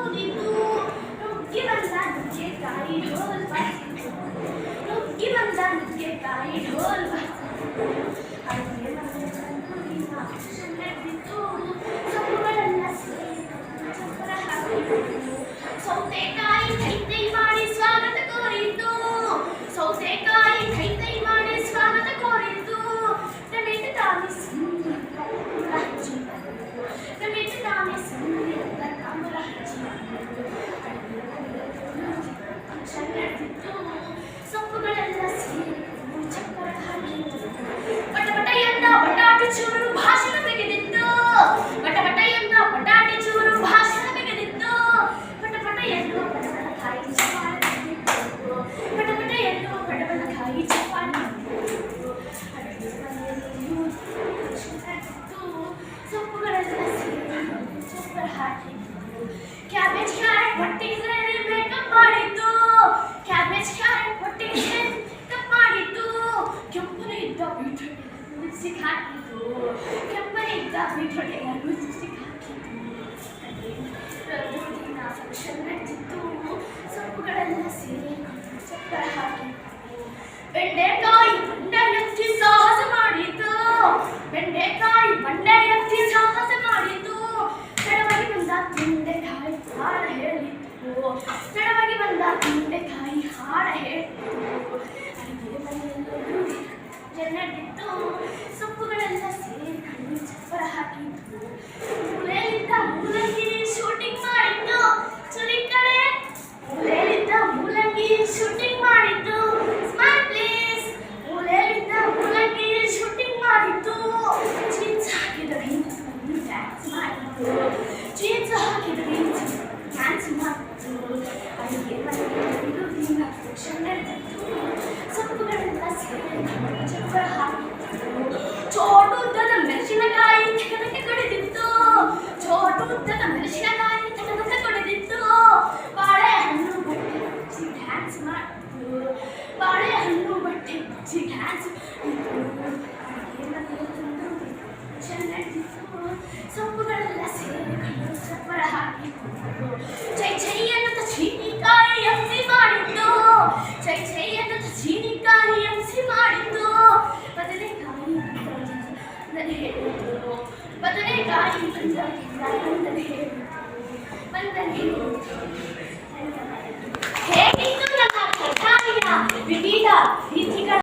ಕೂದಿತು ನುಗ್ಗಿ ಬಂದ ನುಗ್ಗೆಕಾಯಿ ಢೋಲ್ ಬಾರಿಸಿತು ನುಗ್ಗಿ ಬಂದ ನುಗ್ಗೆಕಾಯಿ ಢೋಲ್ ಬಾರಿಸಿತು ಅಡುಗೆ ಮನೆ ತಂದೂರಿನ ಫಂಕ್ಷನ್ ನಡೆದಿತ್ತು ಸೊಪ್ಪುಗಳೆಲ್ಲ ಸೇರಿ ಚಪ್ಪರ ಹಾಕಿತು ಸೌತೆಕಾಯಿ ಥೈ ಮಾಡಿ ಸ್ವಾಗತ ಕೋರಿತು ಸೌತೆಕಾಯಿ ಥೈ ಮಾಡಿ ಸ್ವಾಗತ ಕೋರಿತು ಟೊಮೆಟೊ ತಾಮಿ ಸುಂದರ ಹಚ್ಚಿ ಟೊಮೆಟೊ ತಾಮಿ ಸುಂದರ ತಾಮ್ರ ಹಚ್ಚಿ ಫಂಕ್ಷನ್ ನಡೆದಿತ್ತು ಸೊಪ್ಪುಗಳೆಲ್ಲ ಸೇರಿ ಚಪ್ಪರ ಹಾಕಿತು ಪಟ ಪಟ ಎಂದ ಬಟಾಟೆ ಚೂರು ಭಾಷಣ ತೆಗೆದಿತ್ತು ಪಟ ಪಟ ಎಂದ ಬಟಾಟೆ ಚೂರು ಭಾಷಣ ತೆಗೆದಿತ್ತು ಪಟ ಪಟ ಎನ್ನುವ ಪಡವಲಕಾಯಿ ಚಪಾತಿ ತೆಗೆದಿತ್ತು ಪಟ ಪಟ ಎನ್ನುವ ಪಡವಲಕಾಯಿ ಚಪಾತಿ ತೆಗೆದಿತ್ತು ಅಡುಗೆ ಮನೆಯಲ್ಲಿಯೂ ನಡೆದಿತ್ತು ಸೊಪ್ಪುಗಳೆಲ್ಲ ಸೇರಿ ಚಪ್ಪರ ಹಾಕಿತ್ತು ಕ್ಯಾಬೇಜ್ ಕ್ಯಾರೆಟ್ ಹೊಟ್ಟೆಗೆ ಸೇರಿ ಮೇಕಪ್ ಮಾಡಿತ್ತು ಕ್ಯಾಬೇಜ್ ಕ್ಯಾರೆಟ್ ಹೊಟ್ಟೆಗೆ ಸೇರಿ ಮೇಕಪ್ ಮಾಡಿತ್ತು ಕೆಂಪನೆ ಇದ್ದ ಬೀಟ್ರೋಟ್ ಲಿಪ್ಸ್ಟಿಕ್ ಹಾಕಿತ್ತು ಕೆಂಪನೆ ಇದ್ದ ಬೀಟ್ರೋಟ್ ಎಲ್ಲರಿಗೂ ಲಿಪ್ಸ್ಟಿಕ್ ಹಾಕಿತ್ತು ದಿನ ಫಂಕ್ಷನ್ ನಡೆದಿತ್ತು ಸೊಪ್ಪುಗಳೆಲ್ಲ ಸೇರಿ ಚಪ್ಪರ ಹಾಕಿತ್ತು ಬೆಂಡೆಕಾಯಿ ಬಂಡೆ ಎತ್ತಿ ಸಾಹಸ ಮಾಡಿತು ಬೆಂಡೆಕಾಯಿ ಬಂಡೆ ಎತ್ತಿ ಸಾಹಸ ಮಾಡಿತು ತಡವಾಗಿ ಬಂದ ಬೆಂಡೆಕಾಯಿ ಹಾಡ ಹೇಳಿತ್ತು ತಡವಾಗಿ ಬಂದ ಬೆಂಡೆಕಾಯಿ ಹಾಡ ಹೇಳಿತ್ತು ಅಡುಗೆ ಮನೆಯಲ್ಲೂ ನಡೆದಿತ್ತು ಸೊಪ್ಪುಗಳೆಲ್ಲ ಸೇರಿ ಚಪ್ಪರ ಹಾಕಿತ್ತು ಮೂಲೆಯಲ್ಲಿದ್ದ ಮೂಲಂಗಿ ಶೂಟಿಂಗ್ ಮಾಡಿತ್ತು ಚುರಿ ಕಡೆ ಮೂಲೆಯಲ್ಲಿದ್ದ ಮೂಲಂಗಿ ಶೂಟಿಂಗ್ ಮಾಡಿತ್ತು ಸ್ಮೈಲ್ ಪ್ಲೀಸ್ ಮೂಲೆಯಲ್ಲಿದ್ದ ಮೂಲಂಗಿ ಶೂಟಿಂಗ್ ಮಾಡಿತ್ತು ಜೀನ್ಸ್ ಹಾಕಿದ ಡ್ಯಾನ್ಸ್ ಮಾಡಿತ್ತು ಜೀನ್ಸ್ ಹಾಕಿದ ಡ್ಯಾನ್ಸ್ ಮಾಡಿತ್ತು ಅಡುಗೆ ಮನೆಯಲ್ಲೂ ದಿನ ಫಂಕ್ಷನ್ ನಡೆದಿತ್ತು ಸೊಪ್ಪುಗಳೆಲ್ಲ ಸೇರಿ ಚಪ್ಪರ ಹಾಕಿತ್ತು ಚೋಟುದ್ದದ ಮೆಣಸಿನಕಾಯಿ ತೆಗೆದಕ್ಕೆ ಕೊಡಿದಿತ್ತು ಚೋಟುದ್ದದ ಮೆಣಸಿನಕಾಯಿ ತೆಗೆದಕ್ಕೆ ಕೊಡಿದಿತ್ತು ಬಾಳೆಹಣ್ಣು ಬಟ್ಟೆ ಹಚ್ಚಿ ಡ್ಯಾನ್ಸ್ ಮಾಡಿತ್ತು ಬಾಳೆಹಣ್ಣು ಬಟ್ಟೆ ಹಚ್ಚಿ ಡ್ಯಾನ್ಸ್ ನಡೆದಿತ್ತು ಸೊಪ್ಪುಗಳೆಲ್ಲ ಸೇರಿ ಚಪ್ಪರ ಹಾಕಿತ್ತು